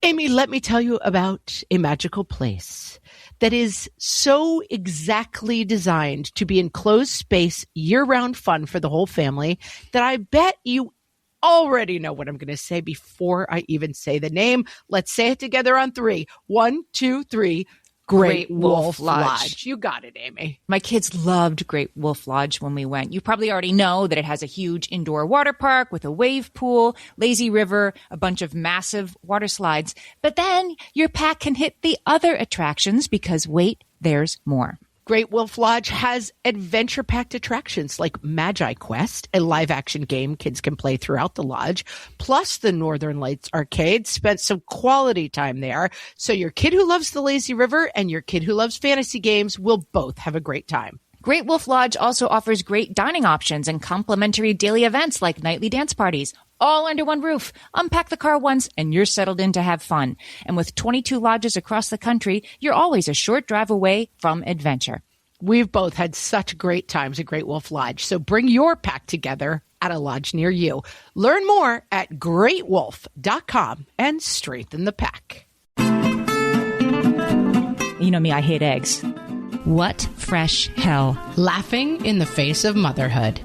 Amy, let me tell you about a magical place that is so exactly designed to be enclosed space, year-round fun for the whole family that I bet you already know what I'm going to say before I even say the name. Let's say it together on 3. 1, 2, 3. Great Wolf Lodge. You got it, Amy. My kids loved Great Wolf Lodge when we went. You probably already know that it has a huge indoor water park with a wave pool, lazy river, a bunch of massive water slides. But then your pack can hit the other attractions because, wait, there's more. Great Wolf Lodge has adventure-packed attractions like Magi Quest, a live-action game kids can play throughout the lodge, plus the Northern Lights Arcade. Spent some quality time there, so your kid who loves the lazy river and your kid who loves fantasy games will both have a great time. Great Wolf Lodge also offers great dining options and complimentary daily events like nightly dance parties, all under one roof. Unpack the car once and you're settled in to have fun. And with 22 lodges across the country, you're always a short drive away from adventure. We've both had such great times at Great Wolf Lodge, so bring your pack together at a lodge near you. Learn more at greatwolf.com and strengthen the pack. You know me, I hate eggs. What fresh hell? Laughing in the face of motherhood.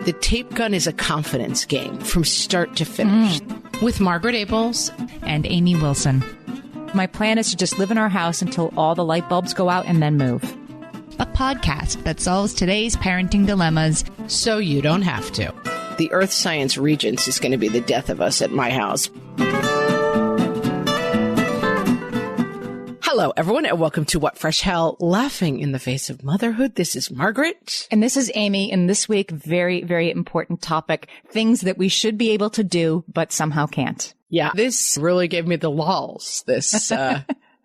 The tape gun is a confidence game from start to finish. With Margaret Abels and Amy Wilson. My plan is to just live in our house until all the light bulbs go out and then move. A podcast that solves today's parenting dilemmas so you don't have to. The Earth Science Regents is going to be the death of us at my house. Hello, everyone, and welcome to What Fresh Hell, Laughing in the Face of Motherhood. This is Margaret. And this is Amy. And this week, very, very important topic, things that we should be able to do, but somehow can't. Yeah, this really gave me the lulls, this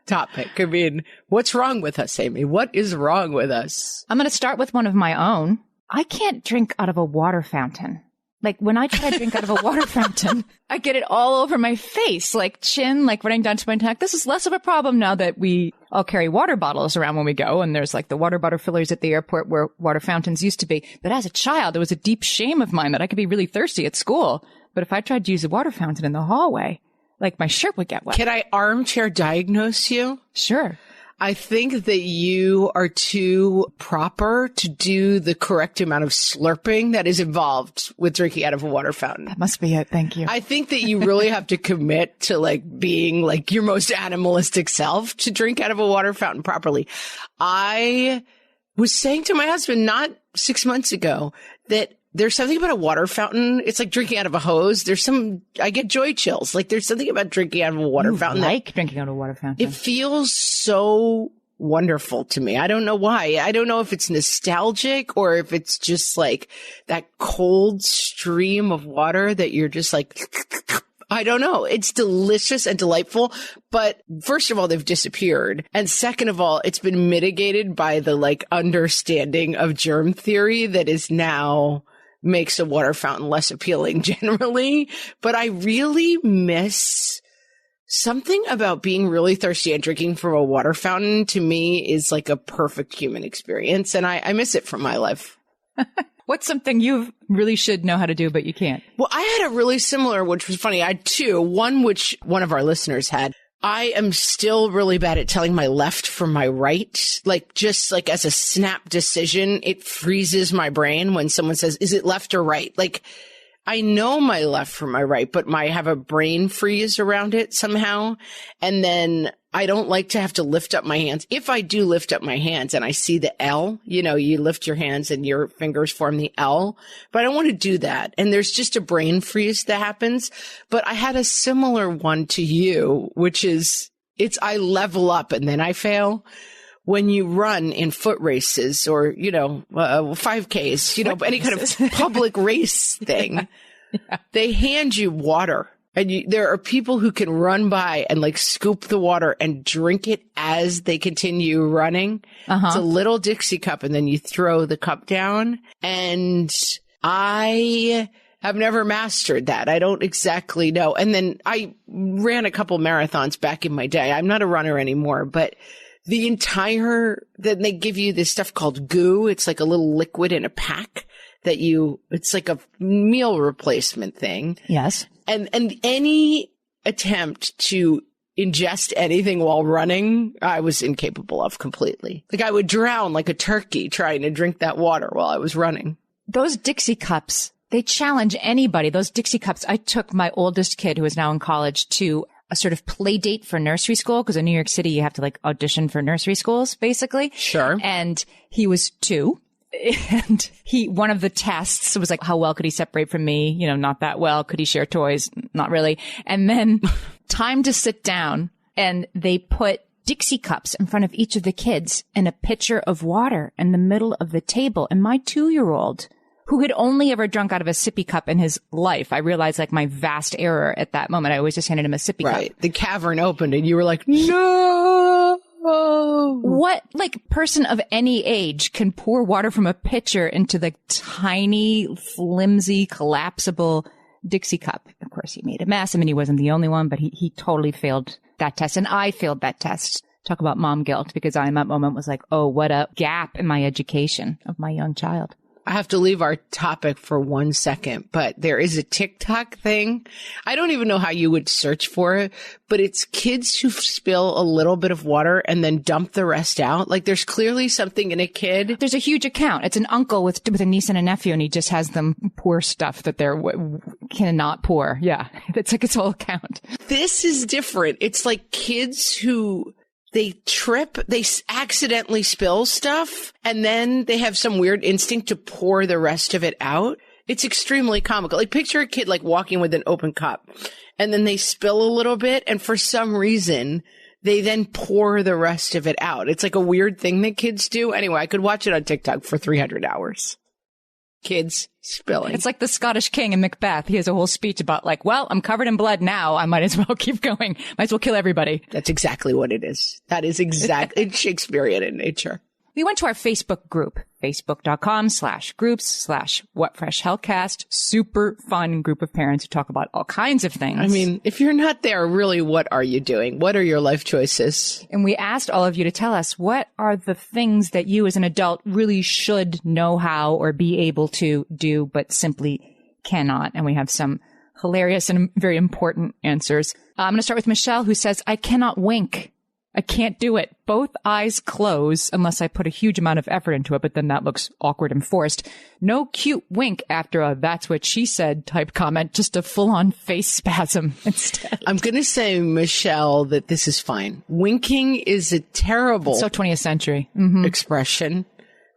topic. I mean, what's wrong with us, Amy? What is wrong with us? I'm going to start with one of my own. I can't drink out of a water fountain. Like when I try to drink out of a water fountain, I get it all over my face, like chin, like running down to my neck. This is less of a problem now that we all carry water bottles around when we go. And there's like the water bottle fillers at the airport where water fountains used to be. But as a child, it was a deep shame of mine that I could be really thirsty at school. But if I tried to use a water fountain in the hallway, like my shirt would get wet. Can I armchair diagnose you? Sure. I think that you are too proper to do the correct amount of slurping that is involved with drinking out of a water fountain. That must be it. Thank you. I think that you really have to commit to like being like your most animalistic self to drink out of a water fountain properly. I was saying to my husband not 6 months ago that there's something about a water fountain. It's like drinking out of a hose. I get joy chills. Like there's something about drinking out of a water fountain. Like drinking out of a water fountain. It feels so wonderful to me. I don't know why. I don't know if it's nostalgic or if it's just like that cold stream of water that you're just like, I don't know. It's delicious and delightful. But first of all, they've disappeared. And second of all, it's been mitigated by the like understanding of germ theory that is now makes a water fountain less appealing generally. But I really miss something about being really thirsty and drinking from a water fountain. To me is like a perfect human experience. And I miss it from my life. What's something you really should know how to do, but you can't? Well, I had a really similar, which was funny. I had two. One, which one of our listeners had. I am still really bad at telling my left from my right. Like, just like as a snap decision, it freezes my brain when someone says, is it left or right? Like, I know my left from my right, but I have a brain freeze around it somehow. And then I don't like to have to lift up my hands. If I do lift up my hands and I see the L, you know, you lift your hands and your fingers form the L, but I don't want to do that. And there's just a brain freeze that happens. But I had a similar one to you, which is I level up and then I fail. When you run in foot races or, 5Ks, any kind of public race thing, They hand you water. And there are people who can run by and like scoop the water and drink it as they continue running. It's a little Dixie cup and then you throw the cup down. And I have never mastered that. I don't exactly know. And then I ran a couple marathons back in my day. I'm not a runner anymore, but then they give you this stuff called goo. It's like a little liquid in a pack it's like a meal replacement thing. Yes. And any attempt to ingest anything while running, I was incapable of completely. Like I would drown like a turkey trying to drink that water while I was running. Those Dixie cups, they challenge anybody. Those Dixie cups, I took my oldest kid who is now in college to a sort of play date for nursery school, because in New York City, you have to like audition for nursery schools, basically. Sure. And he was 2. And one of the tests was like, how well could he separate from me? You know, not that well. Could he share toys? Not really. And then time to sit down, and they put Dixie cups in front of each of the kids and a pitcher of water in the middle of the table. And my 2-year-old, who had only ever drunk out of a sippy cup in his life, I realized like my vast error at that moment. I always just handed him a sippy cup. Right. The cavern opened and you were like, no. What like person of any age can pour water from a pitcher into the tiny, flimsy, collapsible Dixie cup? Of course, he made a mess. I mean, he wasn't the only one, but he totally failed that test. And I failed that test. Talk about mom guilt, because I in that moment was like, oh, what a gap in my education of my young child. I have to leave our topic for 1 second, but there is a TikTok thing. I don't even know how you would search for it, but it's kids who spill a little bit of water and then dump the rest out. Like there's clearly something in a kid. There's a huge account. It's an uncle with a niece and a nephew, and he just has them pour stuff that they're cannot pour. Yeah. It's like its whole account. This is different. It's like kids who they trip, they accidentally spill stuff, and then they have some weird instinct to pour the rest of it out. It's extremely comical. Like picture a kid like walking with an open cup, and then they spill a little bit, and for some reason, they then pour the rest of it out. It's like a weird thing that kids do. Anyway, I could watch it on TikTok for 300 hours. Kids spilling. It's like the Scottish king in Macbeth. He has a whole speech about like, well, I'm covered in blood now. I might as well keep going. Might as well kill everybody. That's exactly what it is. That is exactly it's Shakespearean in nature. We went to our Facebook group, facebook.com/groups/whatfreshhellcast. Super fun group of parents who talk about all kinds of things. I mean, if you're not there, really, what are you doing? What are your life choices? And we asked all of you to tell us, what are the things that you as an adult really should know how or be able to do, but simply cannot? And we have some hilarious and very important answers. I'm going to start with Michelle, who says, I cannot wink. I can't do it. Both eyes close unless I put a huge amount of effort into it, but then that looks awkward and forced. No cute wink after a that's what she said type comment, just a full-on face spasm instead. I'm going to say, Michelle, that this is fine. Winking is a terrible so 20th century expression.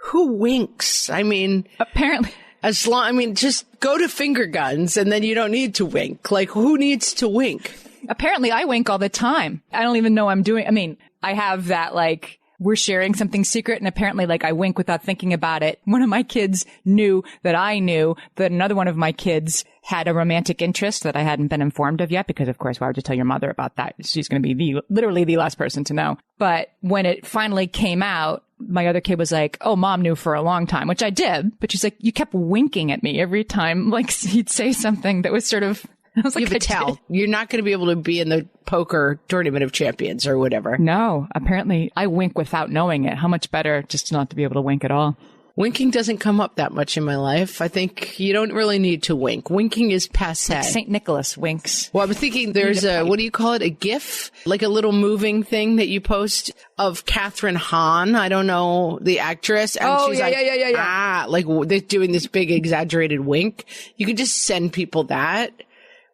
Who winks? I mean, apparently. Just go to finger guns and then you don't need to wink. Like, who needs to wink? Apparently, I wink all the time. I don't even know I'm doing. I mean, I have that, like, we're sharing something secret, and apparently, like, I wink without thinking about it. One of my kids knew that I knew that another one of my kids had a romantic interest that I hadn't been informed of yet, because, of course, why would you tell your mother about that? She's going to be literally the last person to know. But when it finally came out, my other kid was like, oh, mom knew for a long time, which I did. But she's like, you kept winking at me every time, like, he'd say something that was sort of... I was like, you have a tell. You're not going to be able to be in the poker tournament of champions or whatever. No, apparently I wink without knowing it. How much better just not to be able to wink at all. Winking doesn't come up that much in my life. I think you don't really need to wink. Winking is passé. Like St. Nicholas winks. Well, I'm thinking there's what do you call it? A GIF? Like a little moving thing that you post of Catherine Hahn. I don't know, the actress. And she's yeah. Like they're doing this big exaggerated wink. You could just send people that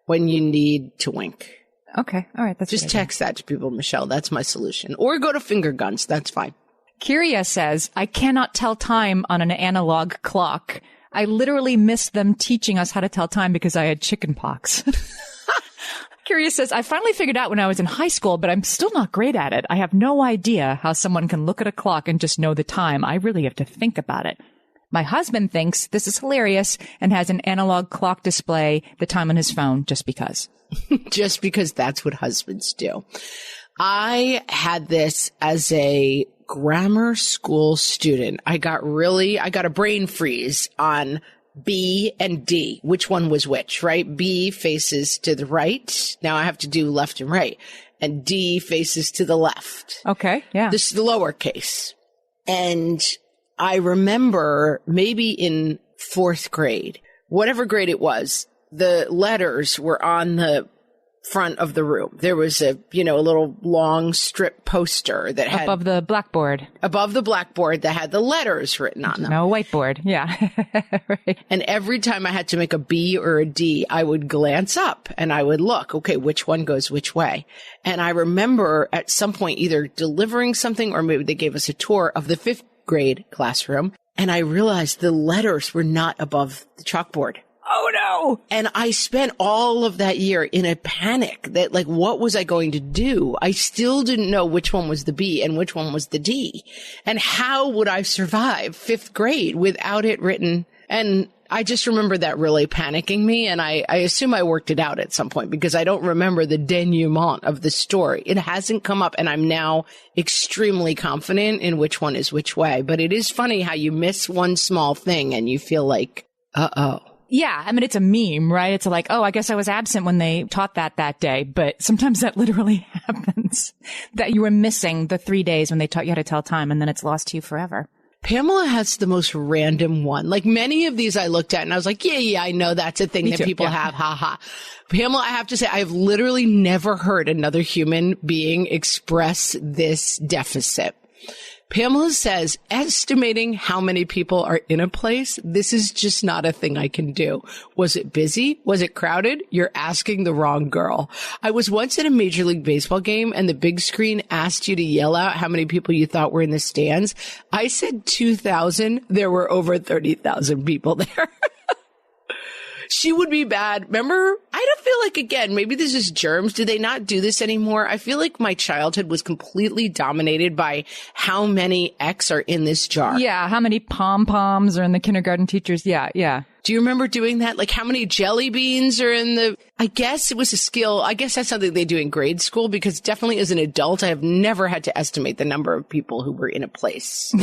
when you need to wink. Okay. All right. That's just text that to people, Michelle. That's my solution. Or go to finger guns. That's fine. Kyria says, I cannot tell time on an analog clock. I literally missed them teaching us how to tell time because I had chicken pox. Kyria says, I finally figured out when I was in high school, but I'm still not great at it. I have no idea how someone can look at a clock and just know the time. I really have to think about it. My husband thinks this is hilarious and has an analog clock display the time on his phone just because. Just because that's what husbands do. I had this as a grammar school student. I got a brain freeze on B and D. Which one was which, right? B faces to the right. Now I have to do left and right. And D faces to the left. Okay, yeah. This is the lowercase. And I remember maybe in 4th grade, whatever grade it was, the letters were on the front of the room. There was a little long strip poster that had above the blackboard that had the letters written on them. No whiteboard. Yeah. Right. And every time I had to make a B or a D, I would glance up and I would look, okay, which one goes which way? And I remember at some point either delivering something or maybe they gave us a tour of the 5th grade classroom. And I realized the letters were not above the chalkboard. Oh no. And I spent all of that year in a panic that like, what was I going to do? I still didn't know which one was the B and which one was the D. And how would I survive 5th grade without it written? And I just remember that really panicking me. And I assume I worked it out at some point because I don't remember the denouement of the story. It hasn't come up and I'm now extremely confident in which one is which way. But it is funny how you miss one small thing and you feel like, uh-oh. Yeah. I mean, it's a meme, right? It's like, oh, I guess I was absent when they taught that day. But sometimes that literally happens, that you were missing the 3 days when they taught you how to tell time and then it's lost to you forever. Pamela has the most random one. Like many of these I looked at and I was like, yeah, I know that's a thing that people have. Ha ha. Pamela, I have to say, I've literally never heard another human being express this deficit. Pamela says, estimating how many people are in a place, this is just not a thing I can do. Was it busy? Was it crowded? You're asking the wrong girl. I was once at a Major League Baseball game and the big screen asked you to yell out how many people you thought were in the stands. I said 2,000. There were over 30,000 people there. She would be bad. Remember? I don't feel like, again, maybe this is germs. Do they not do this anymore? I feel like my childhood was completely dominated by how many X are in this jar. Yeah. How many pom-poms are in the kindergarten teachers? Yeah. Do you remember doing that? Like how many jelly beans are in the, I guess it was a skill. I guess that's something they do in grade school because definitely as an adult, I have never had to estimate the number of people who were in a place.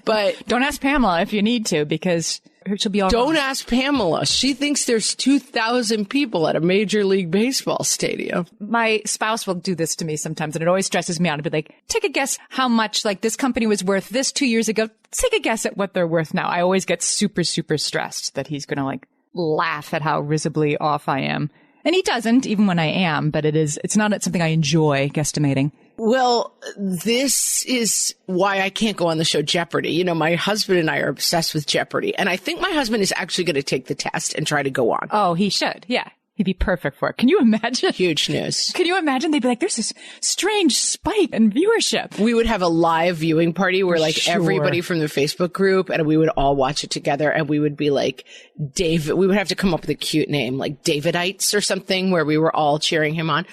But don't ask Pamela if you need to because she'll be all Don't wrong. ask Pamela. She thinks there's 2,000 people at a Major League Baseball stadium. My spouse will do this to me sometimes and it always stresses me out. I'd be like, take a guess how much like this company was worth this 2 years ago. Take a guess at what they're worth now. I always get super, super stressed that he's going to like laugh at how risibly off I am. And he doesn't, even when I am, but it's not something I enjoy guesstimating. Well, this is why I can't go on the show Jeopardy. You know, my husband and I are obsessed with Jeopardy. And I think my husband is actually going to take the test and try to go on. Oh, he should. Yeah. He'd be perfect for it. Can you imagine? Huge news. Can you imagine? They'd be like, there's this strange spike in viewership. We would have a live viewing party where like everybody from the Facebook group and we would all watch it together and we would be like David. We would have to come up with a cute name like Davidites or something where we were all cheering him on.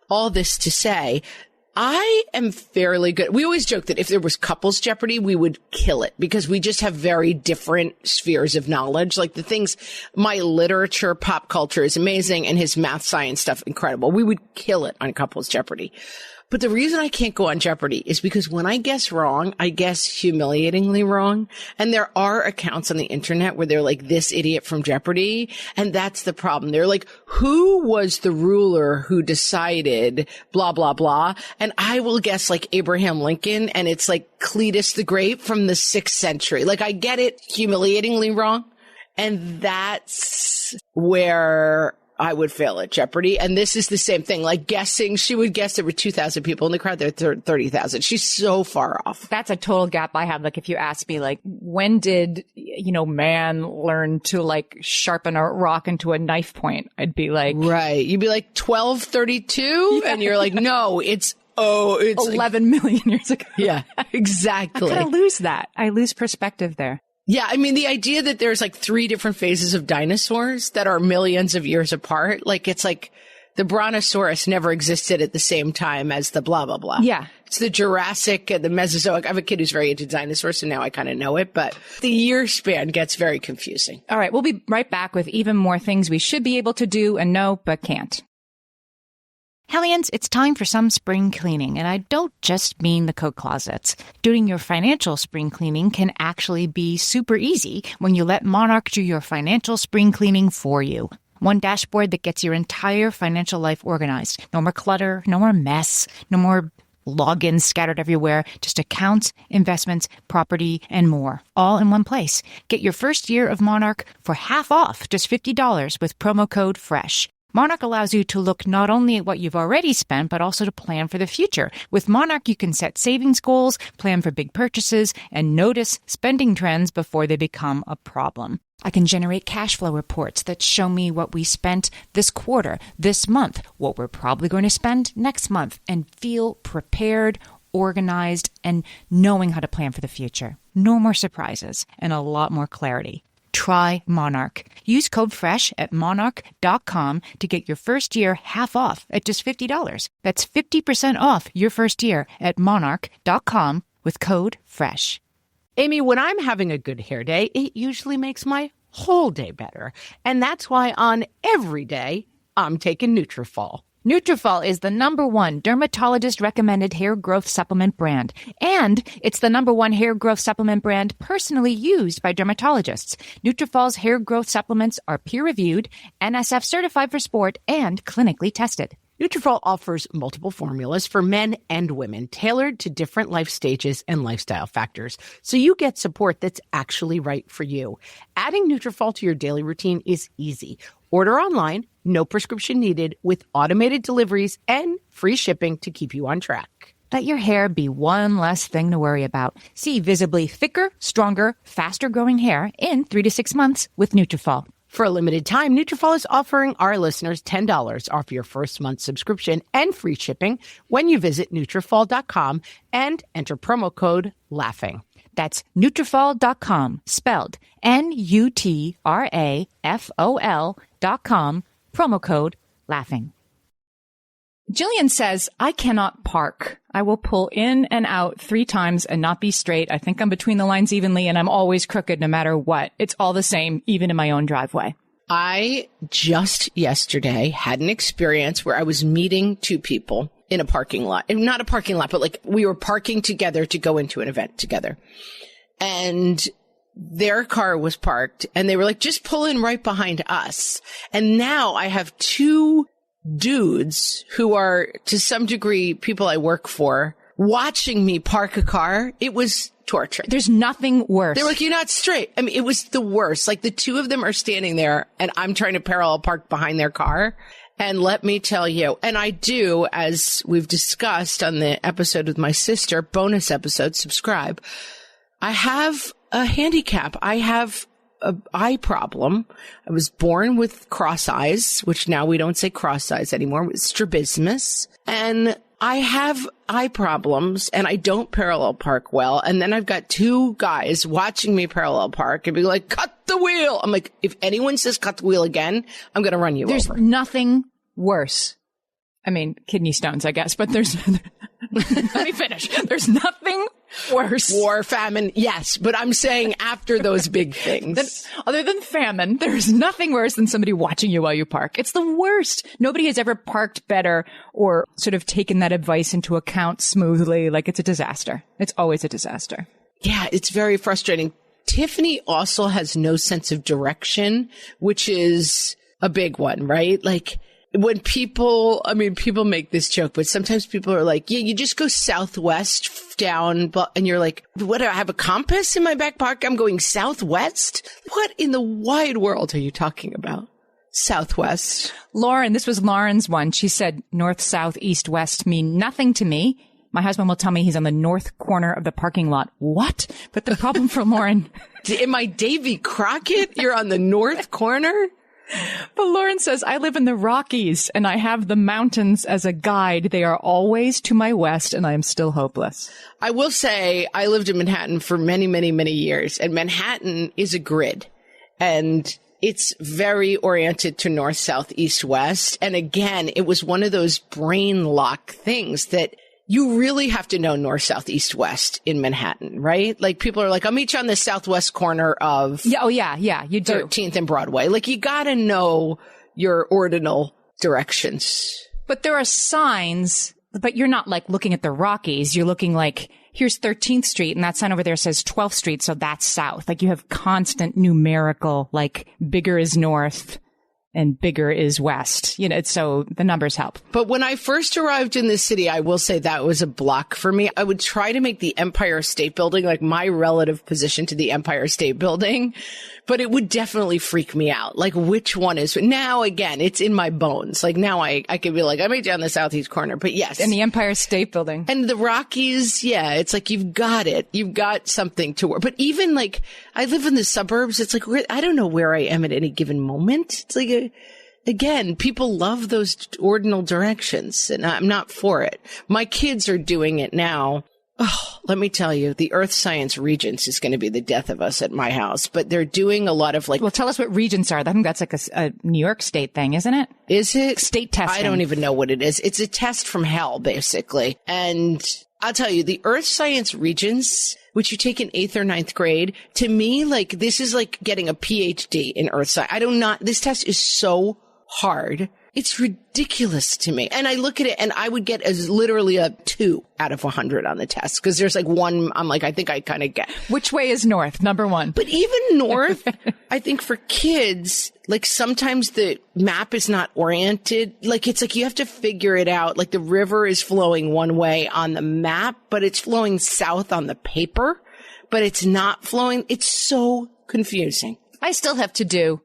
All this to say, I am fairly good. We always joke that if there was couples Jeopardy, we would kill it because we just have very different spheres of knowledge. Like the things, my literature, pop culture is amazing and his math, science stuff, incredible. We would kill it on couples Jeopardy. But the reason I can't go on Jeopardy is because when I guess wrong, I guess humiliatingly wrong. And there are accounts on the internet where they're like, this idiot from Jeopardy. And that's the problem. They're like, who was the ruler who decided blah, blah, blah? And I will guess like Abraham Lincoln. And it's like Cletus the Great from the 6th century. Like I get it humiliatingly wrong. And that's where I would fail at Jeopardy. And this is the same thing, like guessing. She would guess there were 2,000 people in the crowd. There are 30,000. She's so far off. That's a total gap I have. Like if you ask me, like, when did, man learn to like sharpen a rock into a knife point? I'd be like, right. You'd be like 1232. Yeah. And you're like, no, it's 11 million years ago. Yeah, exactly. I kind of lose that. I lose perspective there. Yeah, I mean, the idea that there's like 3 different phases of dinosaurs that are millions of years apart, like it's like the Brontosaurus never existed at the same time as the blah, blah, blah. Yeah. It's the Jurassic and the Mesozoic. I have a kid who's very into dinosaurs, so now I kind of know it, but the year span gets very confusing. All right, we'll be right back with even more things we should be able to do and know, but can't. Hellions, it's time for some spring cleaning, and I don't just mean the coat closets. Doing your financial spring cleaning can actually be super easy when you let Monarch do your financial spring cleaning for you. One dashboard that gets your entire financial life organized. No more clutter, no more mess, no more logins scattered everywhere, just accounts, investments, property, and more, all in one place. Get your first year of Monarch for half off, just $50 with promo code FRESH. Monarch allows you to look not only at what you've already spent, but also to plan for the future. With Monarch, you can set savings goals, plan for big purchases, and notice spending trends before they become a problem. I can generate cash flow reports that show me what we spent this quarter, this month, what we're probably going to spend next month, and feel prepared, organized, and knowing how to plan for the future. No more surprises and a lot more clarity. Try Monarch. Use code FRESH at monarch.com to get your first year half off at just $50. That's 50% off your first year at monarch.com with code FRESH. Amy, when I'm having a good hair day, it usually makes my whole day better. And that's why on every day, I'm taking Nutrafol. Nutrafol is the #1 dermatologist-recommended hair growth supplement brand. And it's the #1 hair growth supplement brand personally used by dermatologists. Nutrafol's hair growth supplements are peer-reviewed, NSF certified for sport, and clinically tested. Nutrafol offers multiple formulas for men and women, tailored to different life stages and lifestyle factors, so you get support that's actually right for you. Adding Nutrafol to your daily routine is easy. Order online, no prescription needed, with automated deliveries and free shipping to keep you on track. Let your hair be one less thing to worry about. See visibly thicker, stronger, faster-growing hair in 3 to 6 months with Nutrafol. For a limited time, Nutrafol is offering our listeners $10 off your first month subscription and free shipping when you visit Nutrafol.com and enter promo code LAUGHING. That's Nutrafol.com, spelled Nutrafol.com, promo code LAUGHING. Jillian says, I cannot park. I will pull in and out 3 times and not be straight. I think I'm between the lines evenly and I'm always crooked no matter what. It's all the same, even in my own driveway. I just yesterday had an experience where I was meeting 2 people in a parking lot. Not a parking lot, but like we were parking together to go into an event together. And their car was parked and they were like, just pull in right behind us. And now I have 2 dudes who are to some degree people I work for watching me park a car. It was torture. There's nothing worse. They're like, you're not straight. I mean, it was the worst. Like the 2 of them are standing there and I'm trying to parallel park behind their car. And let me tell you, and I do, as we've discussed on the episode with my sister, bonus episode, subscribe. I have a handicap. I have an eye problem. I was born with cross eyes, which now we don't say cross eyes anymore. It's strabismus. And I have eye problems and I don't parallel park well. And then I've got 2 guys watching me parallel park and be like, cut the wheel. I'm like, if anyone says cut the wheel again, I'm going to run you over. There's nothing worse. I mean, kidney stones, I guess, but there's, let me finish. There's nothing worse. War, famine, yes. But I'm saying after those big things. Other than famine, there's nothing worse than somebody watching you while you park. It's the worst. Nobody has ever parked better or sort of taken that advice into account smoothly. Like it's a disaster. It's always a disaster. Yeah, it's very frustrating. Tiffany also has no sense of direction, which is a big one, right? Like, when people make this joke, but sometimes people are like, yeah, you just go southwest down, and you're like, what, do I have a compass in my back pocket? I'm going southwest? What in the wide world are you talking about? Southwest. Lauren, this was Lauren's one. She said north, south, east, west mean nothing to me. My husband will tell me he's on the north corner of the parking lot. What? But the problem for Lauren... Am I Davy Crockett? You're on the north corner? But Lauren says, I live in the Rockies and I have the mountains as a guide. They are always to my west and I am still hopeless. I will say I lived in Manhattan for many, many, many years, and Manhattan is a grid and it's very oriented to north, south, east, west. And again, it was one of those brain lock things that you really have to know north, south, east, west in Manhattan, right? Like people are like, I'll meet you on the southwest corner of you do. 13th and Broadway. Like you got to know your ordinal directions. But there are signs, but you're not like looking at the Rockies. You're looking like, here's 13th Street and that sign over there says 12th Street. So that's south. Like you have constant numerical, like bigger is north and bigger is west. So the numbers help. But when I first arrived in the city, I will say that was a block for me. I would try to make the Empire State Building like my relative position to the Empire State Building, but it would definitely freak me out. Like, which one is now? Again, it's in my bones. Like, now I could be like, I made down the southeast corner, but yes. And the Empire State Building. And the Rockies, yeah, it's like, you've got it. You've got something to work. But even like, I live in the suburbs. It's like, I don't know where I am at any given moment. It's like, again, people love those ordinal directions, and I'm not for it. My kids are doing it now. Oh, let me tell you, the Earth Science Regents is going to be the death of us at my house, but they're doing a lot of like... Well, tell us what Regents are. I think that's like a New York State thing, isn't it? Is it? State testing. I don't even know what it is. It's a test from hell, basically. And I'll tell you, the Earth Science Regents, which you take in 8th or 9th grade, to me, like, this is like getting a PhD in Earth Science. This test is so hard. It's ridiculous to me. And I look at it and I would get as literally a 2 out of 100 on the test. Cause there's like one, I'm like, I think I kind of get. Which way is north? Number one. But even north, I think for kids, like sometimes the map is not oriented. Like it's like you have to figure it out. Like the river is flowing one way on the map, but it's flowing south on the paper, but it's not flowing. It's so confusing. I still have to do.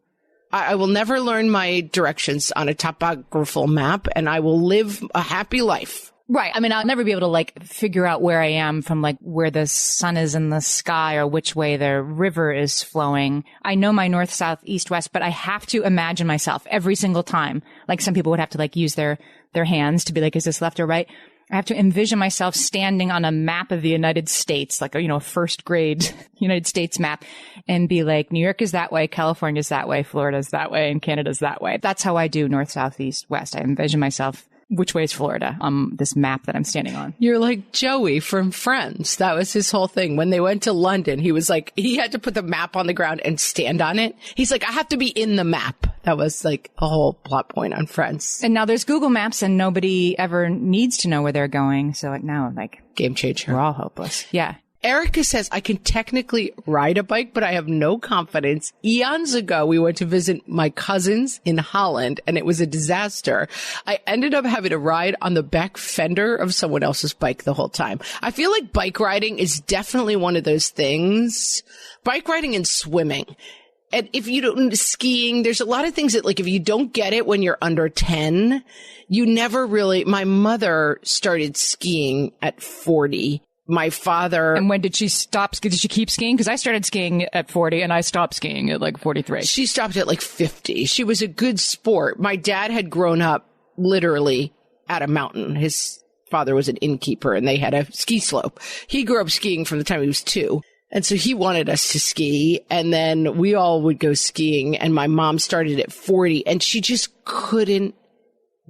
I will never learn my directions on a topographical map, and I will live a happy life. Right. I mean, I'll never be able to like figure out where I am from like where the sun is in the sky or which way the river is flowing. I know my north, south, east, west, but I have to imagine myself every single time. Like some people would have to like use their hands to be like, is this left or right? I have to envision myself standing on a map of the United States, like, a first grade United States map, and be like, New York is that way, California's that way, Florida's that way, and Canada's that way. That's how I do north, south, east, west. I envision myself, which way is Florida on this map that I'm standing on. You're like Joey from Friends. That was his whole thing. When they went to London, he was like, he had to put the map on the ground and stand on it. He's like, I have to be in the map. That was like a whole plot point on Friends. And now there's Google Maps and nobody ever needs to know where they're going. So now like game changer. We're all hopeless. Yeah. Erica says, I can technically ride a bike, but I have no confidence. Eons ago, we went to visit my cousins in Holland, and it was a disaster. I ended up having to ride on the back fender of someone else's bike the whole time. I feel like bike riding is definitely one of those things. Bike riding and swimming. And if you don't, skiing, there's a lot of things that, like, if you don't get it when you're under 10, you never really, my mother started skiing at 40. My father. And when did she stop? Did she keep skiing? Because I started skiing at 40 and I stopped skiing at like 43. She stopped at like 50. She was a good sport. My dad had grown up literally at a mountain. His father was an innkeeper and they had a ski slope. He grew up skiing from the time he was 2. And so he wanted us to ski. And then we all would go skiing. And my mom started at 40 and she just couldn't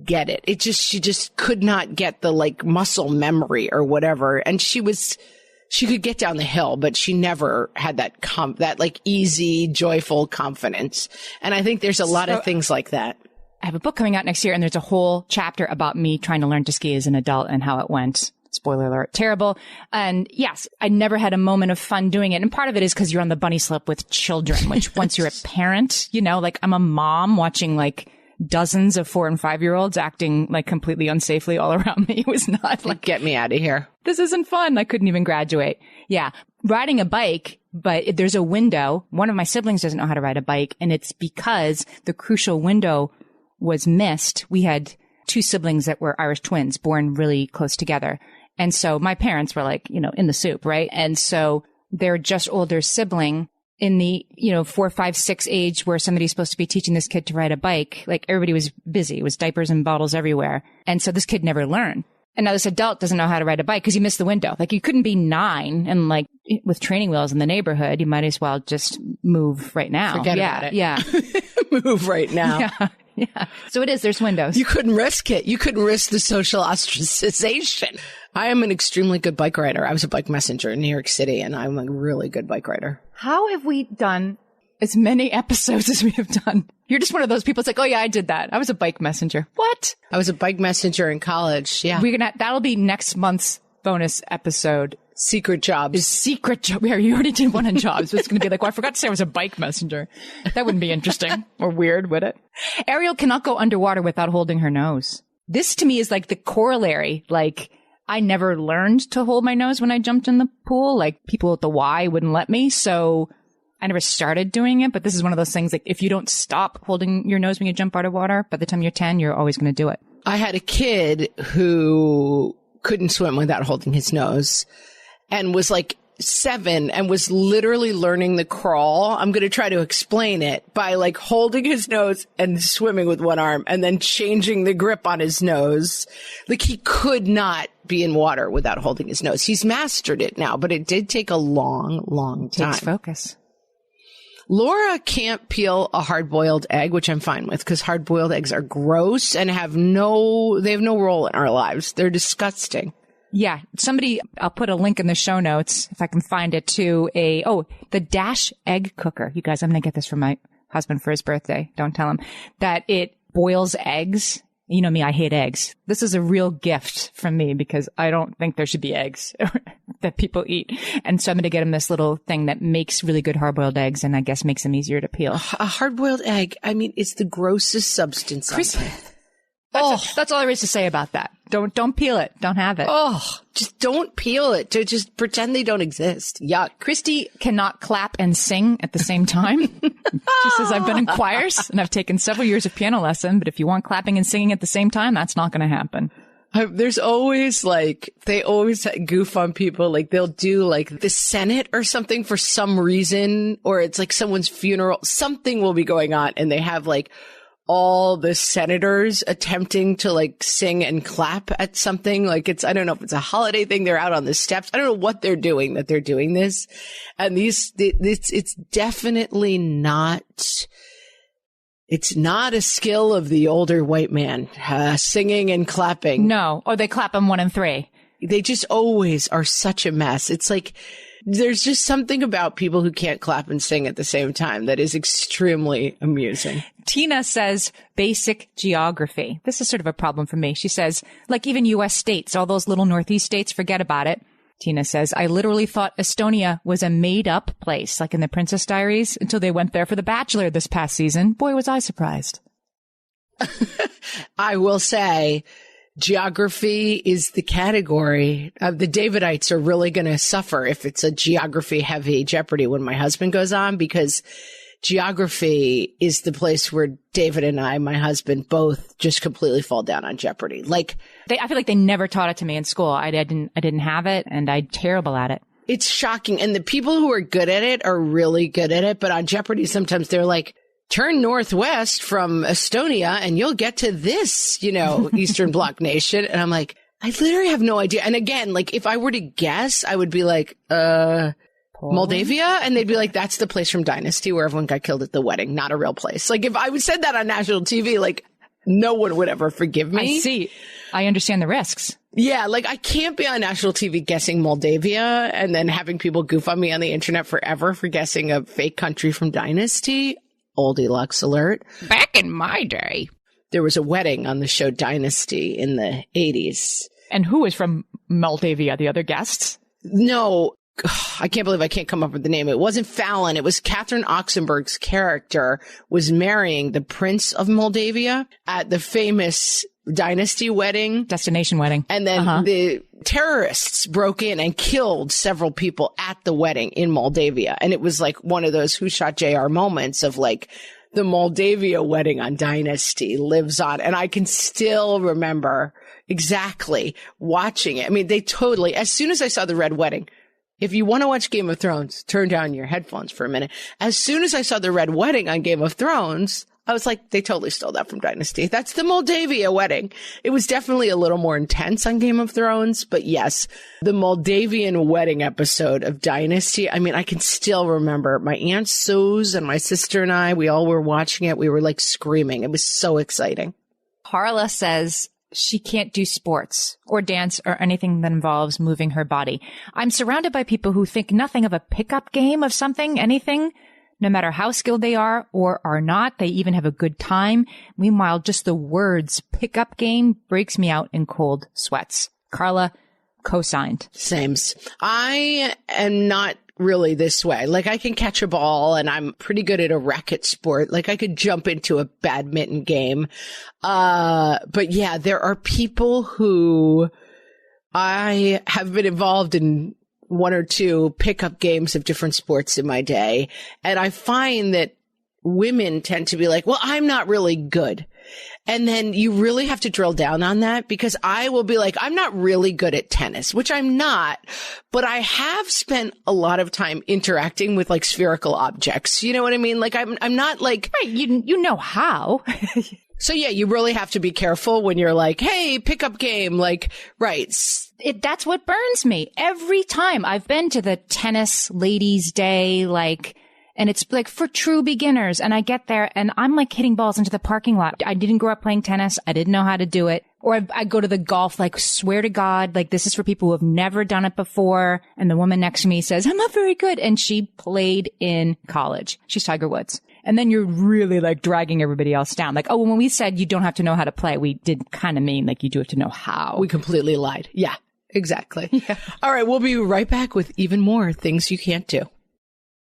get it. She just could not get the like muscle memory or whatever. And she could get down the hill, but she never had that like easy, joyful confidence. And I think there's a lot of things like that. I have a book coming out next year and there's a whole chapter about me trying to learn to ski as an adult and how it went. Spoiler alert, terrible. And yes, I never had a moment of fun doing it. And part of it is because you're on the bunny slope with children, which once you're a parent, like I'm a mom watching like dozens of 4 and 5-year-olds acting like completely unsafely all around me. It was not like, get me out of here. This isn't fun. I couldn't even graduate. Yeah. Riding a bike, but there's a window. One of my siblings doesn't know how to ride a bike. And it's because the crucial window was missed. We had 2 siblings that were Irish twins born really close together. And so my parents were like, in the soup, right? And so their just older sibling in the, 4, 5, 6 age where somebody's supposed to be teaching this kid to ride a bike, like everybody was busy. It was diapers and bottles everywhere. And so this kid never learned. And now this adult doesn't know how to ride a bike because he missed the window. Like you couldn't be 9 and like with training wheels in the neighborhood, you might as well just move right now. Forget about it. Yeah. Move right now. Yeah. Yeah. So it is. There's windows. You couldn't risk it. You couldn't risk the social ostracization. I am an extremely good bike rider. I was a bike messenger in New York City, and I'm a really good bike rider. How have we done as many episodes as we have done? You're just one of those people. It's like, oh yeah, I did that. I was a bike messenger. What? I was a bike messenger in college. Yeah. That'll be next month's bonus episode. Secret jobs. Secret job. Yeah, you already did one on jobs. It's going to be like, well, I forgot to say I was a bike messenger. That wouldn't be interesting or weird, would it? Ariel cannot go underwater without holding her nose. This to me is like the corollary. Like, I never learned to hold my nose when I jumped in the pool. Like, people at the Y wouldn't let me. So I never started doing it. But this is one of those things, like, if you don't stop holding your nose when you jump out of water, by the time you're 10, you're always going to do it. I had a kid who couldn't swim without holding his nose and was like 7 and was literally learning the crawl. I'm going to try to explain it by like holding his nose and swimming with one arm and then changing the grip on his nose. Like, he could not be in water without holding his nose. He's mastered it now, but it did take a long, long time. Takes focus. Laura can't peel a hard-boiled egg, which I'm fine with because hard-boiled eggs are gross and have no role in our lives. They're disgusting. Yeah. I'll put a link in the show notes if I can find it to the Dash egg cooker. You guys, I'm going to get this from my husband for his birthday. Don't tell him that it boils eggs. You know me, I hate eggs. This is a real gift from me because I don't think there should be eggs that people eat. And so I'm going to get him this little thing that makes really good hard-boiled eggs and I guess makes them easier to peel. A hard-boiled egg, I mean, it's the grossest substance. That's all there is to say about that. Don't peel it. Don't have it. Oh, just don't peel it. Just pretend they don't exist. Yuck. Christy cannot clap and sing at the same time. She says, I've been in choirs and I've taken several years of piano lesson, but if you want clapping and singing at the same time, that's not going to happen. There's always they always goof on people. Like, they'll do like the Senate or something for some reason, or it's like someone's funeral. Something will be going on and they have like all the senators attempting to like sing and clap at something. Like, I don't know if it's a holiday thing. They're out on the steps. I don't know what they're doing that they're doing this. And it's definitely not, it's not a skill of the older white man, singing and clapping. No. Or they clap on 1 and 3. They just always are such a mess. It's like, there's just something about people who can't clap and sing at the same time that is extremely amusing. Tina says basic geography. This is sort of a problem for me. She says, like, even U.S. states, all those little Northeast states, forget about it. Tina says, I literally thought Estonia was a made-up place, like in the Princess Diaries, until they went there for The Bachelor this past season. Boy, was I surprised. I will say, geography is the category. The Davidites are really going to suffer if it's a geography-heavy Jeopardy when my husband goes on, because geography is the place where David and I, my husband, both just completely fall down on Jeopardy. Like, I feel like they never taught it to me in school. I didn't have it, and I'm terrible at it. It's shocking. And the people who are good at it are really good at it. But on Jeopardy, sometimes they're like, turn northwest from Estonia and you'll get to this, Eastern Bloc nation. And I'm like, I literally have no idea. And again, like, if I were to guess, I would be like, Moldova. And they'd be like, that's the place from Dynasty where everyone got killed at the wedding. Not a real place. Like, if I would said that on national TV, like, no one would ever forgive me. I see. I understand the risks. Yeah. Like, I can't be on national TV guessing Moldova and then having people goof on me on the internet forever for guessing a fake country from Dynasty. Oldie Lux alert. Back in my day, there was a wedding on the show Dynasty in the 80s. And who was from Moldova? The other guests? No, I can't believe I can't come up with the name. It wasn't Fallon. It was Catherine Oxenberg's character was marrying the Prince of Moldova at the famous Dynasty wedding. Destination wedding. And then the terrorists broke in and killed several people at the wedding in Moldova. And it was like one of those Who Shot JR moments of like, the Moldova wedding on Dynasty lives on. And I can still remember exactly watching it. I mean, they totally, as soon as I saw the Red Wedding, if you want to watch Game of Thrones, turn down your headphones for a minute. As soon as I saw the Red Wedding on Game of Thrones, I was like, they totally stole that from Dynasty. That's the Moldova wedding. It was definitely a little more intense on Game of Thrones, but yes, the Moldavian wedding episode of Dynasty. I mean, I can still remember my Aunt Suze and my sister and I, we all were watching it. We were like screaming. It was so exciting. Carla says she can't do sports or dance or anything that involves moving her body. I'm surrounded by people who think nothing of a pickup game of something, anything. No matter how skilled they are or are not, they even have a good time. Meanwhile, just the words pickup game breaks me out in cold sweats. Carla, Co-signed. Sames. I am not really this way. Like, I can catch a ball and I'm pretty good at a racket sport. Like, I could jump into a badminton game. But yeah, there are people who I have been involved in one or two pickup games of different sports in my day. And I find that women tend to be like, well, I'm not really good. And then you really have to drill down on that, because I will be like, I'm not really good at tennis, which I'm not, but I have spent a lot of time interacting with like spherical objects. You know what I mean? Like, I'm not like, Right. You know how. so yeah, you really have to be careful when you're like, hey, pickup game, like, right. That's what burns me. Every time I've been to the tennis ladies' day, like, and it's like for true beginners. And I get there and I'm like hitting balls into the parking lot. I didn't grow up playing tennis. I didn't know how to do it. Or I go to the golf, like, swear to God, like, this is for people who have never done it before. And the woman next to me says, I'm not very good. And she played in college. She's Tiger Woods. And then you're really like dragging everybody else down. Like, oh, when we said you don't have to know how to play, we did kind of mean like you do have to know how. We completely lied. Yeah, exactly. Yeah. All right. We'll be right back with even more things you can't do.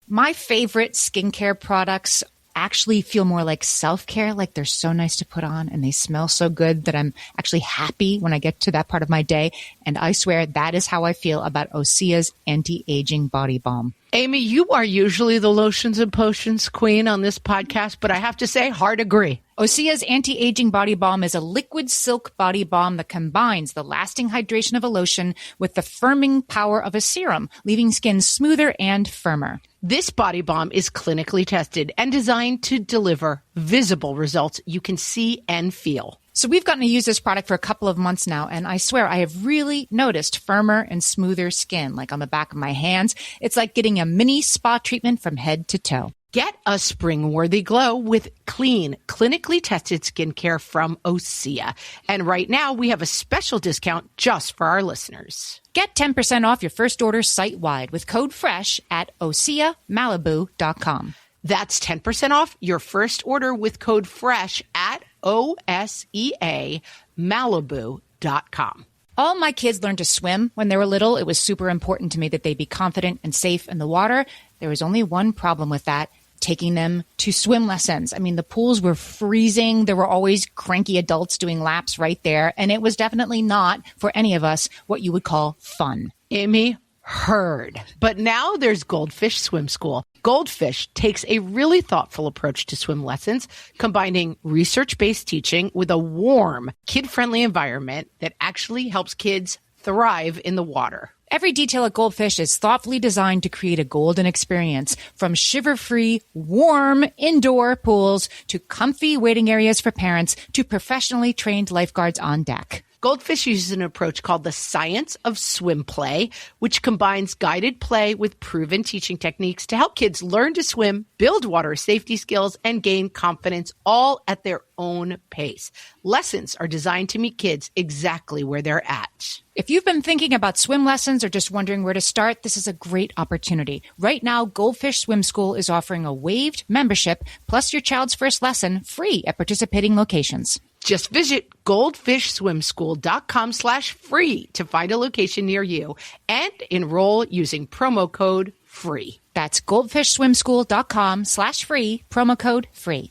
My favorite skincare products actually feel more like self-care, like they're so nice to put on and they smell so good that I'm actually happy when I get to that part of my day. And I swear that is how I feel about Osea's anti-aging body balm. Amy, you are usually the lotions and potions queen on this podcast, but I have to say, hard agree. Osea's anti-aging body balm is a liquid silk body balm that combines the lasting hydration of a lotion with the firming power of a serum, leaving skin smoother and firmer. This body balm is clinically tested and designed to deliver visible results you can see and feel. So we've gotten to use this product for a couple of months now, and I swear I have really noticed firmer and smoother skin, like on the back of my hands. It's like getting a mini spa treatment from head to toe. Get a spring-worthy glow with clean, clinically tested skincare from Osea. And right now, we have a special discount just for our listeners. Get 10% off your first order site-wide with code FRESH at OseaMalibu.com. That's 10% off your first order with code FRESH at OseaMalibu.com. All my kids learned to swim when they were little. It was super important to me that they be confident and safe in the water. There was only one problem with that: taking them to swim lessons. I mean, the pools were freezing. There were always cranky adults doing laps right there. And it was definitely not, for any of us, what you would call fun. Amy, heard. But now there's Goldfish Swim School. Goldfish takes a really thoughtful approach to swim lessons, combining research-based teaching with a warm, kid-friendly environment that actually helps kids thrive in the water. Every detail at Goldfish is thoughtfully designed to create a golden experience, from shiver-free, warm indoor pools to comfy waiting areas for parents to professionally trained lifeguards on deck. Goldfish uses an approach called the science of swim play, which combines guided play with proven teaching techniques to help kids learn to swim, build water safety skills, and gain confidence, all at their own pace. Lessons are designed to meet kids exactly where they're at. If you've been thinking about swim lessons or just wondering where to start, this is a great opportunity. Right now, Goldfish Swim School is offering a waived membership plus your child's first lesson free at participating locations. Just visit goldfishswimschool.com/free to find a location near you and enroll using promo code FREE. That's goldfishswimschool.com/free, promo code FREE.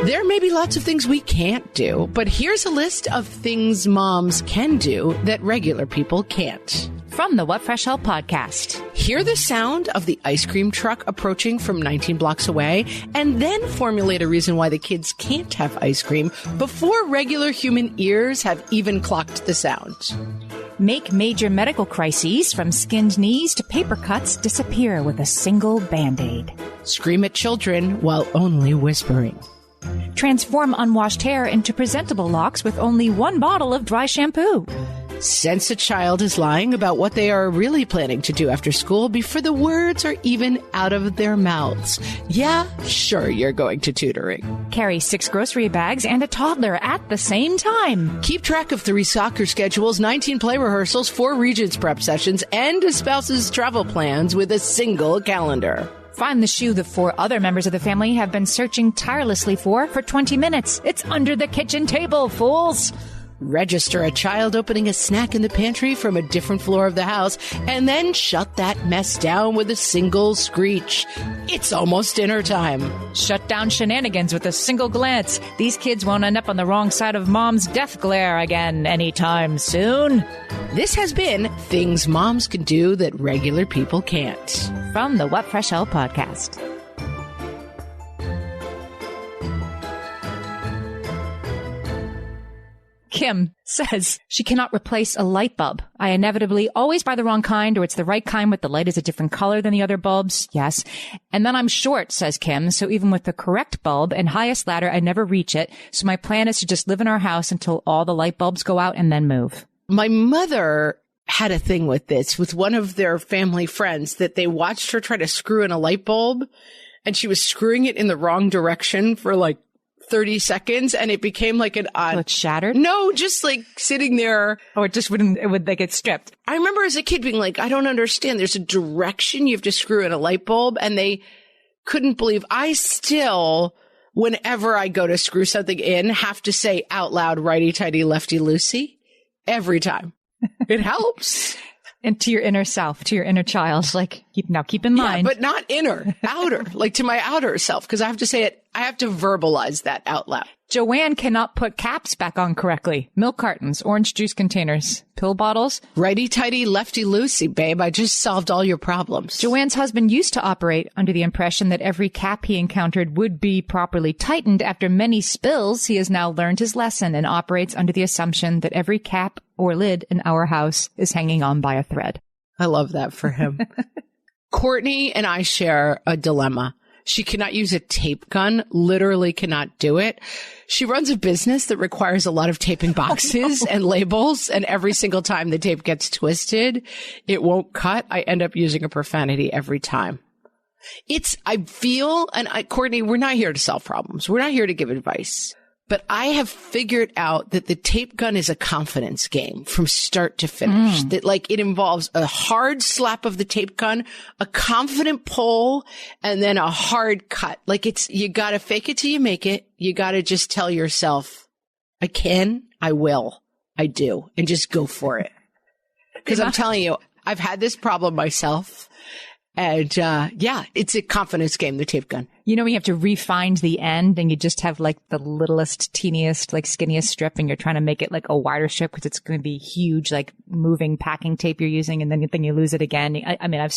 There may be lots of things we can't do, but here's a list of things moms can do that regular people can't. From the What Fresh Hell podcast. Hear the sound of the ice cream truck approaching from 19 blocks away, and then formulate a reason why the kids can't have ice cream before regular human ears have even clocked the sound. Make major medical crises, from skinned knees to paper cuts, disappear with a single Band-Aid. Scream at children while only whispering. Transform unwashed hair into presentable locks with only one bottle of dry shampoo. Sense a child is lying about what they are really planning to do after school before the words are even out of their mouths. Yeah, sure, you're going to tutoring. Carry 6 grocery bags and a toddler at the same time. Keep track of 3 soccer schedules, 19 play rehearsals, 4 Regents prep sessions, and a spouse's travel plans with a single calendar. Find the shoe the 4 other members of the family have been searching tirelessly for 20 minutes. It's under the kitchen table, fools. Register a child opening a snack in the pantry from a different floor of the house, and then shut that mess down with a single screech. It's almost dinner time. Shut down shenanigans with a single glance. These kids won't end up on the wrong side of mom's death glare again anytime soon. This has been Things Moms Can Do That Regular People Can't. From the What Fresh Hell podcast. Kim says she cannot replace a light bulb. I inevitably always buy the wrong kind, or it's the right kind, but the light is a different color than the other bulbs. Yes. And then I'm short, says Kim. So even with the correct bulb and highest ladder, I never reach it. So my plan is to just live in our house until all the light bulbs go out and then move. My mother had a thing with this with one of their family friends that they watched her try to screw in a light bulb, and she was screwing it in the wrong direction for like 30 seconds, and it became like an odd... So it shattered? No, just like sitting there. Oh, it would like get stripped. I remember as a kid being like, I don't understand. There's a direction you have to screw in a light bulb, and they couldn't believe. I still, whenever I go to screw something in, have to say out loud, righty-tighty, lefty-loosey, every time. It helps. And to your inner self, to your inner child, like, keep in mind. Yeah, but not inner, outer, like to my outer self, because I have to say it, I have to verbalize that out loud. Joanne cannot put caps back on correctly. Milk cartons, orange juice containers, pill bottles. Righty-tighty, lefty-loosey, babe. I just solved all your problems. Joanne's husband used to operate under the impression that every cap he encountered would be properly tightened. After many spills, he has now learned his lesson and operates under the assumption that every cap or lid in our house is hanging on by a thread. I love that for him. Courtney and I share a dilemma. She cannot use a tape gun, literally cannot do it. She runs a business that requires a lot of taping boxes and labels, and every single time the tape gets twisted, it won't cut. I end up using a profanity every time. Courtney, we're not here to solve problems. We're not here to give advice. But I have figured out that the tape gun is a confidence game from start to finish. That like it involves a hard slap of the tape gun, a confident pull, and then a hard cut. Like you gotta fake it till you make it. You gotta just tell yourself, I can, I will, I do, and just go for it. Because I'm telling you, I've had this problem myself. And, it's a confidence game, the tape gun. You know, when you have to refine the end and you just have like the littlest, teeniest, like skinniest strip, and you're trying to make it like a wider strip because it's going to be huge, like moving packing tape you're using, and then you lose it again. I mean, I've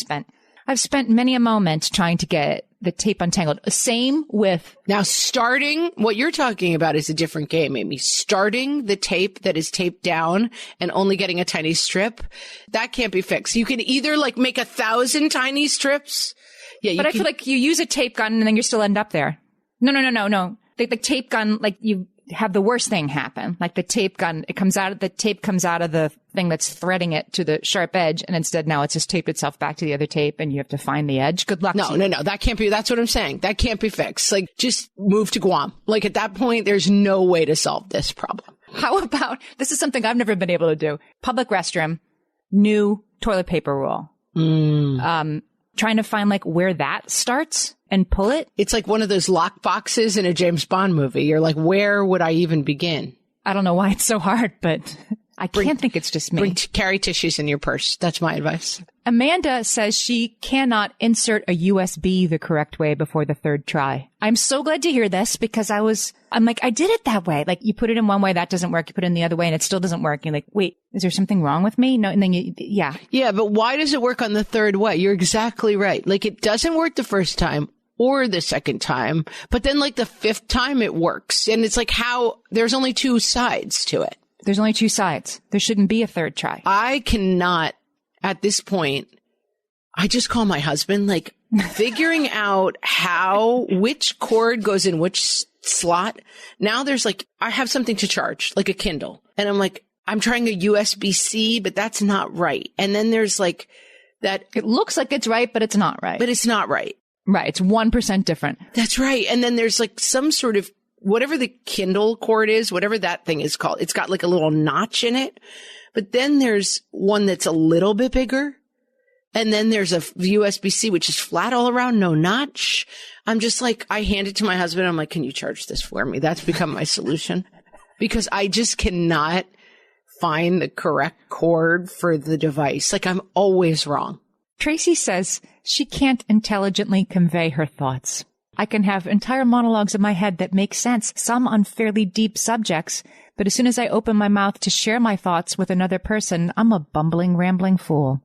spent many a moment trying to get the tape untangled. Same with... Now, starting, what you're talking about is a different game, Amy. Starting the tape that is taped down and only getting a tiny strip, that can't be fixed. You can either like make 1,000 tiny strips. Yeah, but I feel like you use a tape gun and then you still end up there. No. The tape gun, like you have the worst thing happen. Like the tape gun, the tape comes out of the thing that's threading it to the sharp edge, and instead now it's just taped itself back to the other tape, and you have to find the edge. Good luck. No. That can't be, that's what I'm saying. That can't be fixed. Like just move to Guam. Like at that point, there's no way to solve this problem. How about, this is something I've never been able to do. Public restroom, new toilet paper roll. Trying to find like where that starts and pull it. It's like one of those lock boxes in a James Bond movie. You're like, where would I even begin? I don't know why it's so hard, but I can't think it's just me. Carry tissues in your purse. That's my advice. Amanda says she cannot insert a USB the correct way before the third try. I'm so glad to hear this because I'm like, I did it that way. Like you put it in one way, that doesn't work. You put it in the other way and it still doesn't work. You're like, wait, is there something wrong with me? No. And then yeah. Yeah. But why does it work on the third way? You're exactly right. Like it doesn't work the first time or the second time, but then like the fifth time it works. And it's like there's only two sides to it. There's only two sides. There shouldn't be a third try. I cannot, at this point, I just call my husband, like figuring out which cord goes in which slot. Now there's like, I have something to charge, like a Kindle. And I'm like, I'm trying a USB-C, but that's not right. And then there's like that. It looks like it's right, but it's not right. But it's not right. Right. It's 1% different. That's right. And then there's like some sort of, whatever the Kindle cord is, whatever that thing is called, it's got like a little notch in it. But then there's one that's a little bit bigger. And then there's a USB-C, which is flat all around, no notch. I'm just like, I hand it to my husband. I'm like, can you charge this for me? That's become my solution because I just cannot find the correct cord for the device. Like I'm always wrong. Tracy says she can't intelligently convey her thoughts. I can have entire monologues in my head that make sense, some on fairly deep subjects, but as soon as I open my mouth to share my thoughts with another person, I'm a bumbling, rambling fool.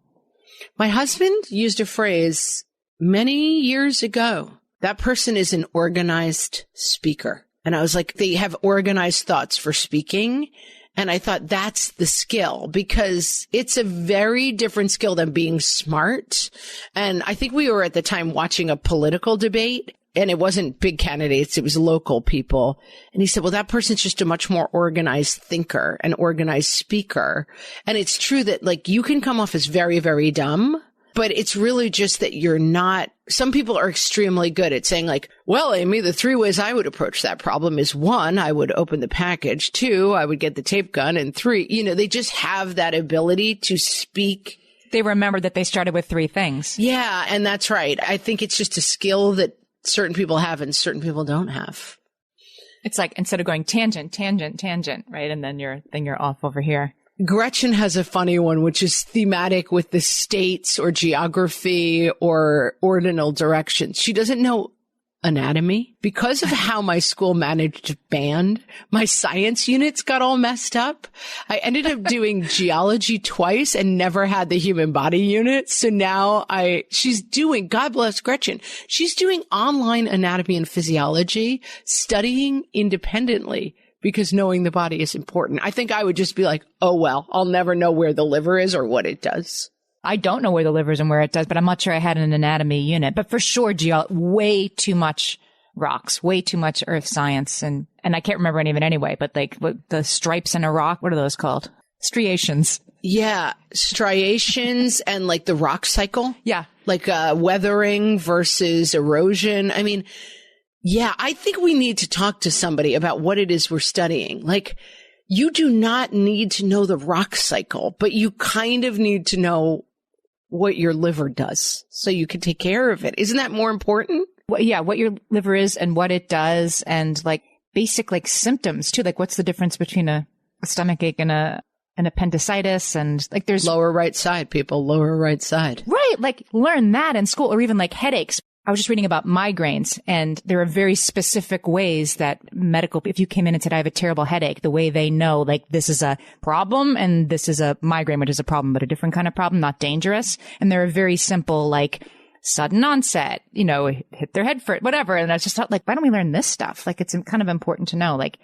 My husband used a phrase many years ago. That person is an organized speaker. And I was like, they have organized thoughts for speaking. And I thought that's the skill because it's a very different skill than being smart. And I think we were at the time watching a political debate and it wasn't big candidates. It was local people. And he said, well, that person's just a much more organized thinker, an organized speaker. And it's true that like you can come off as very, very dumb, but it's really just that you're not. Some people are extremely good at saying like, well, Amy, the 3 ways I would approach that problem is 1, I would open the package. 2, I would get the tape gun. And 3, they just have that ability to speak. They remember that they started with 3 things. Yeah. And that's right. I think it's just a skill that certain people have and certain people don't have. It's like instead of going tangent, tangent, tangent, right? And then you're off over here. Gretchen has a funny one, which is thematic with the states or geography or ordinal directions. She doesn't know anatomy. Because of how my school managed band, my science units got all messed up. I ended up doing geology twice and never had the human body unit. So now she's doing, God bless Gretchen, she's doing online anatomy and physiology, studying independently. Because knowing the body is important. I think I would just be like, oh, well, I'll never know where the liver is or what it does. I don't know where the liver is and where it does, but I'm not sure I had an anatomy unit. But for sure, way too much rocks, way too much earth science. And I can't remember any of it anyway, but like the stripes in a rock, what are those called? Striations. Yeah. Striations and like the rock cycle. Yeah. Like weathering versus erosion. I mean, yeah, I think we need to talk to somebody about what it is we're studying. Like, you do not need to know the rock cycle, but you kind of need to know what your liver does so you can take care of it. Isn't that more important? Well, yeah, what your liver is and what it does and like basic like symptoms too. Like what's the difference between a stomach ache and an appendicitis and like there's lower right side, people, lower right side. Right. Like learn that in school or even like headaches. I was just reading about migraines and there are very specific ways that if you came in and said, I have a terrible headache, the way they know, like this is a problem and this is a migraine, which is a problem, but a different kind of problem, not dangerous. And there are very simple, like sudden onset, hit their head for it, whatever. And I just thought like, why don't we learn this stuff? Like it's kind of important to know, like,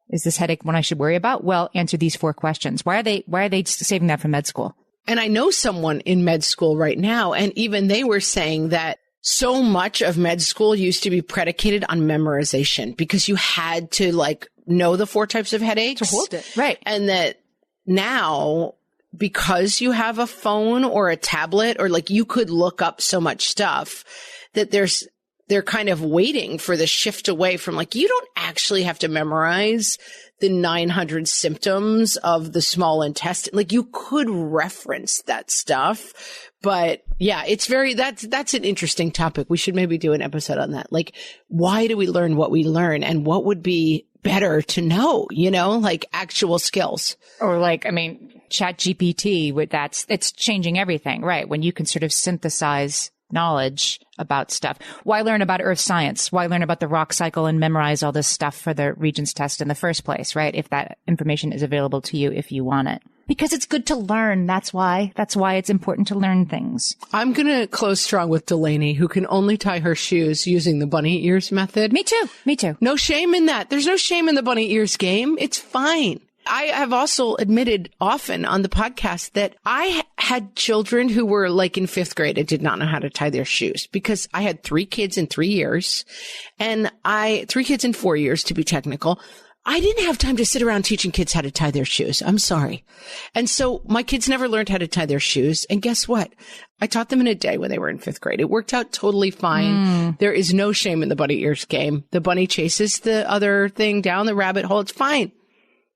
is this headache one I should worry about? Well, answer these 4 questions. Why are they saving that for med school? And I know someone in med school right now, and even they were saying that so much of med school used to be predicated on memorization because you had to like know the 4 types of headaches. To hold it. Right. And that now, because you have a phone or a tablet or like you could look up so much stuff that they're kind of waiting for the shift away from like, you don't actually have to memorize the 900 symptoms of the small intestine. Like you could reference that stuff. But yeah, that's an interesting topic. We should maybe do an episode on that. Like, why do we learn what we learn and what would be better to know, like actual skills? Or like, ChatGPT, it's changing everything, right? When you can sort of synthesize knowledge about stuff. Why learn about earth science? Why learn about the rock cycle and memorize all this stuff for the Regents test in the first place, right? If that information is available to you, if you want it. Because it's good to learn. That's why it's important to learn things. I'm going to close strong with Delaney, who can only tie her shoes using the bunny ears method. Me too. No shame in that. There's no shame in the bunny ears game. It's fine. I have also admitted often on the podcast that I had children who were like in 5th grade and did not know how to tie their shoes because I had 3 kids in 3 years and 3 kids in 4 years to be technical. I didn't have time to sit around teaching kids how to tie their shoes. I'm sorry. And so my kids never learned how to tie their shoes. And guess what? I taught them in a day when they were in 5th grade. It worked out totally fine. There is no shame in the bunny ears game. The bunny chases the other thing down the rabbit hole. It's fine.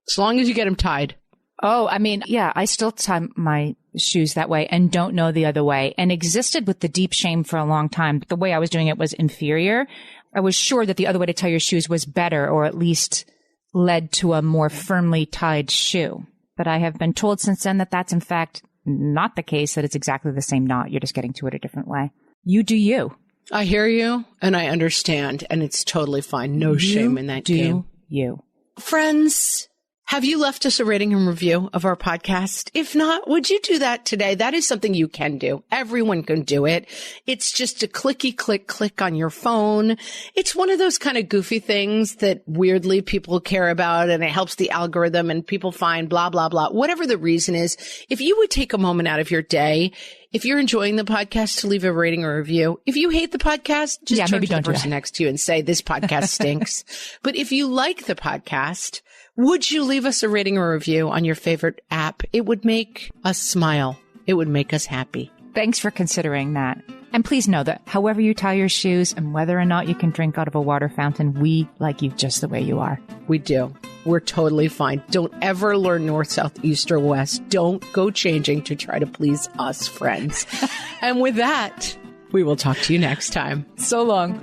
As long as you get them tied. Oh, I still tie my shoes that way and don't know the other way and existed with the deep shame for a long time. But the way I was doing it was inferior. I was sure that the other way to tie your shoes was better, or at least led to a more firmly tied shoe. But I have been told since then that that's in fact not the case, that it's exactly the same knot. You're just getting to it a different way. You do you. I hear you and I understand, and it's totally fine. No shame in that game. You. Friends, have you left us a rating and review of our podcast? If not, would you do that today? That is something you can do. Everyone can do it. It's just a click on your phone. It's one of those kind of goofy things that weirdly people care about, and it helps the algorithm and people find blah, blah, blah. Whatever the reason is, if you would take a moment out of your day, if you're enjoying the podcast, to leave a rating or review. If you hate the podcast, just turn to the person next to you and say, this podcast stinks. But if you like the podcast, would you leave us a rating or review on your favorite app? It would make us smile. It would make us happy. Thanks for considering that. And please know that however you tie your shoes and whether or not you can drink out of a water fountain, we like you just the way you are. We do. We're totally fine. Don't ever learn north, south, east, or west. Don't go changing to try to please us, friends. And with that, we will talk to you next time. So long.